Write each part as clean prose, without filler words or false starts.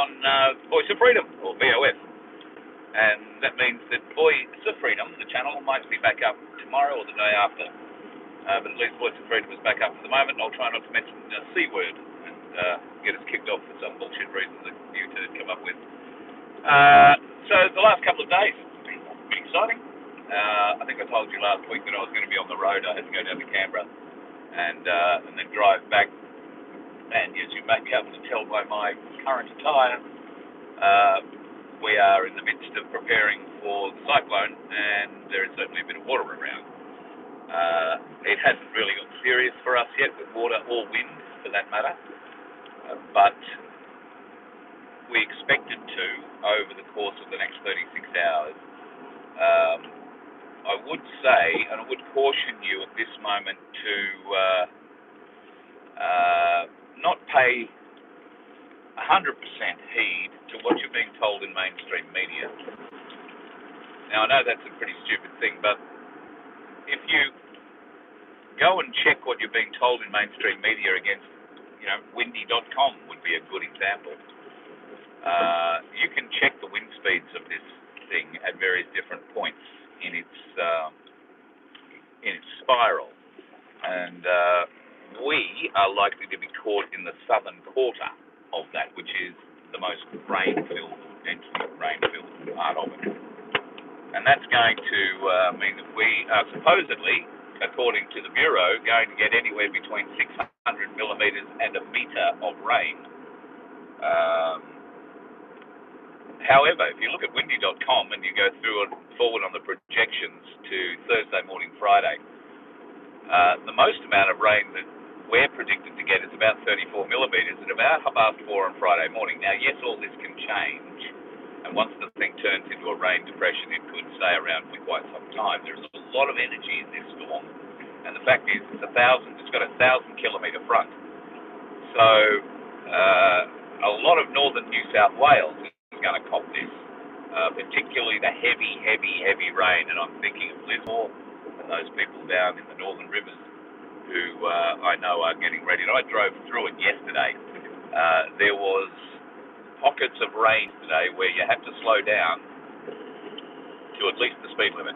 on Voice of Freedom, or VoF. And that means that Voice of Freedom, the channel, might be back up tomorrow or the day after. But at least Voice of Freedom is back up at the moment. I'll try not to mention the C word and get us kicked off for some bullshit reason that you two come up with. So the last couple of days have been pretty exciting. I think I told you last week that I was going to be on the road. I had to go down to Canberra and then drive back. And as you may be able to tell by my current attire, we are in the midst of preparing for the cyclone, and there is certainly a bit of water around. It hasn't really got serious for us yet with water or wind, for that matter, but we expect it to over the course of the next 36 hours. I would say, and I would caution you at this moment to not pay 100% heed to what you're being told in mainstream media. Now, I know that's a pretty stupid thing, but if you go and check what you're being told in mainstream media against, windy.com would be a good example. You can check the wind speeds of this thing at various different points in its spiral, and we are likely to be caught in the southern quarter of that, which is the most rain-filled, densely rain-filled part of it. And that's going to mean that we are supposedly, according to the Bureau, going to get anywhere between 600 millimetres and a metre of rain. However, if you look at windy.com and you go through and forward on the projections to Thursday morning, Friday, the most amount of rain that we're predicted to get is about 34 millimetres at about 4:30 on Friday morning. Now, yes, all this can change, and once the thing turns into a rain depression, it could stay around for quite some time. There's a lot of energy in this storm, and the fact is it's got a 1,000-kilometre front. So a lot of northern New South Wales is going to cop this, particularly the heavy rain, and I'm thinking of Lismore and those people down in the northern rivers who I know are getting ready. And I drove through it yesterday. There was pockets of rain today where you had to slow down to at least the speed limit.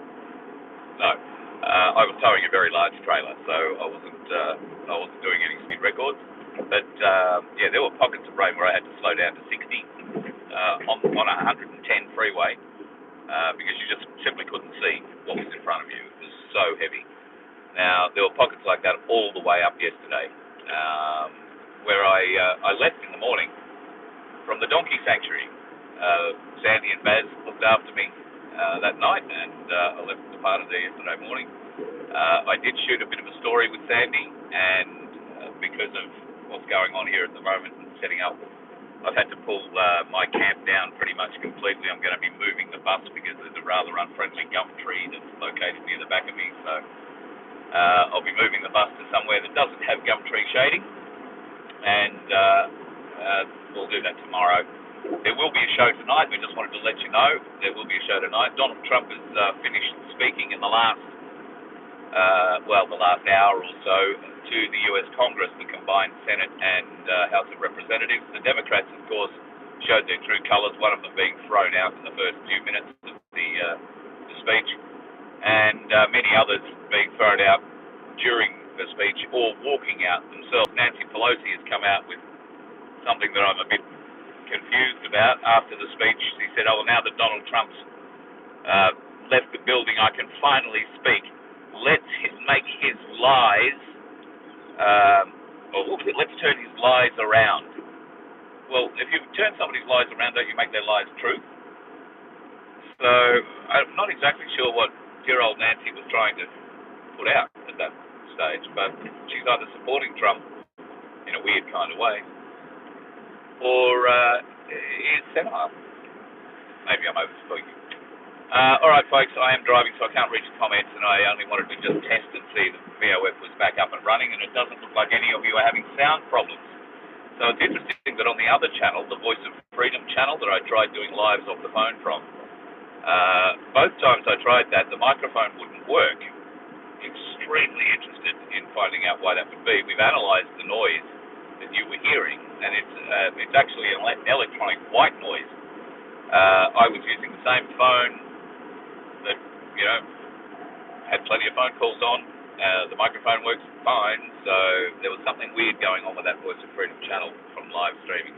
No, I was towing a very large trailer, so I wasn't doing any speed records. But there were pockets of rain where I had to slow down to 60 on a 110 freeway because you just simply couldn't see what was in front of you. It was so heavy. Now, there were pockets like that all the way up yesterday, where I left in the morning from the donkey sanctuary. Sandy and Baz looked after me that night, and I left the part of there yesterday morning. I did shoot a bit of a story with Sandy, and because of what's going on here at the moment and setting up, I've had to pull my camp down pretty much completely. I'm going to be moving the bus because there's a rather unfriendly gum tree that's located near the back of me, so I'll be moving the bus to somewhere that doesn't have gum tree shading, and we'll do that tomorrow. There will be a show tonight. We just wanted to let you know there will be a show tonight. Donald Trump has finished speaking in the last hour or so to the U.S. Congress, the combined Senate and House of Representatives. The Democrats, of course, showed their true colours, one of them being thrown out in the first few minutes of the speech, and many others being thrown out during the speech or walking out themselves. Nancy Pelosi has come out with something that I'm a bit confused about after the speech. She said, now that Donald Trump's left the building, I can finally speak. Let's make his lies, let's turn his lies around. Well, if you turn somebody's lies around, don't you make their lies true? So I'm not exactly sure what dear old Nancy was trying to put out at that stage, but she's either supporting Trump in a weird kind of way, or is senile. Maybe I'm overspeaking. All right, folks, I am driving, so I can't reach comments, and I only wanted to just test and see that VoF was back up and running, and it doesn't look like any of you are having sound problems. So it's interesting that on the other channel, the Voice of Freedom channel that I tried doing lives off the phone from, both times I tried that, the microphone wouldn't work. Extremely interested in finding out why that would be. We've analysed the noise that you were hearing, and it's actually an electronic white noise. I was using the same phone that had plenty of phone calls on. The microphone works fine, so there was something weird going on with that Voice of Freedom channel from live streaming.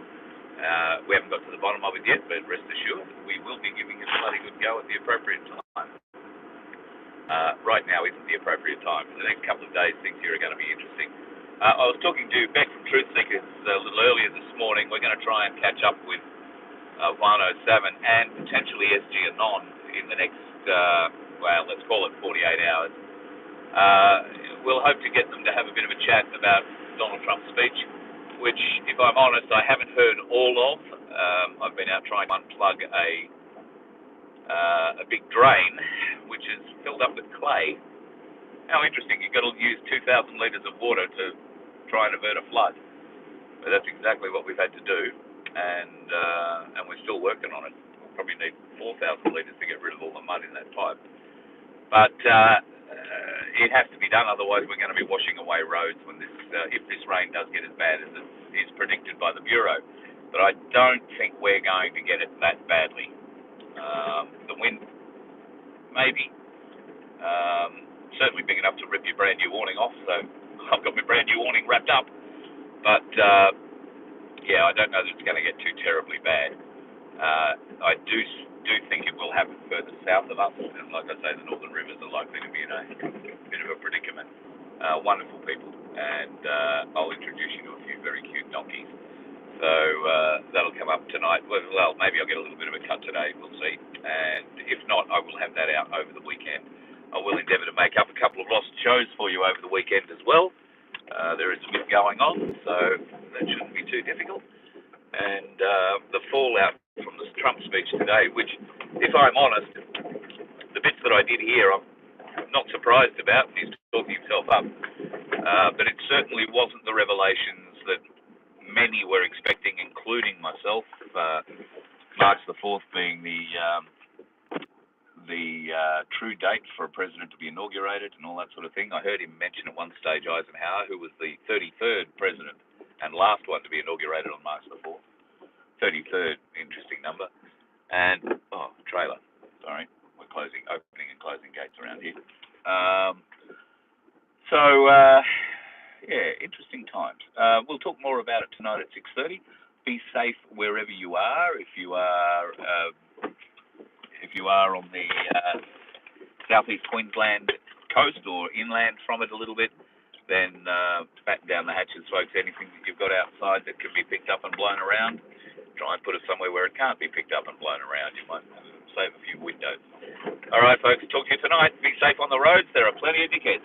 We haven't got to the bottom of it yet, but rest assured, we will be giving it a bloody good go at the appropriate time. Right now isn't the appropriate time. For the next couple of days, things here are going to be interesting. I was talking to Beck from Truth Seekers a little earlier this morning. We're going to try and catch up with 107 and potentially SG Anon in the next, let's call it 48 hours. We'll hope to get them to have a bit of a chat about Donald Trump's speech, which, if I'm honest, I haven't heard all of. I've been out trying to unplug a big drain, which is filled up with clay. How interesting. You've got to use 2,000 litres of water to try and avert a flood. But that's exactly what we've had to do, and we're still working on it. We'll probably need 4,000 litres to get rid of all the mud in that pipe. But it has to be done, otherwise we're going to be washing away roads when if this rain does get as bad as it is predicted by the Bureau. But I don't think we're going to get it that badly. The wind, maybe. Certainly big enough to rip your brand new awning off, so I've got my brand new awning wrapped up. But I don't know that it's going to get too terribly bad. I do think it will happen further south of us, and like I say, the northern rivers are likely to be in a bit of a predicament. Wonderful people, and I'll introduce you to a few very cute donkeys. So that'll come up tonight. Well, maybe I'll get a little bit of a cut today, we'll see. And if not, I will have that out over the weekend. I will endeavour to make up a couple of lost shows for you over the weekend as well. There is a bit going on, so that shouldn't be too difficult. And the fallout from the Trump speech today, which, if I'm honest, the bits that I did hear, I'm not surprised about. He's talking himself up. But it certainly wasn't the revelations that many were expecting, including myself. March the 4th being the true date for a president to be inaugurated and all that sort of thing. I heard him mention at one stage Eisenhower, who was the 33rd president and last one to be inaugurated on March the 4th. 33rd, interesting number. And, trailer, sorry, we're opening and closing gates around here. Interesting times. We'll talk more about it tonight at 6:30. Be safe wherever you are. If you are on the southeast Queensland coast or inland from it a little bit, then batten down the hatches, folks. Anything that you've got outside that can be picked up and blown around, try and put it somewhere where it can't be picked up and blown around. You might save a few windows. All right, folks, talk to you tonight. Be safe on the roads. There are plenty of dickheads.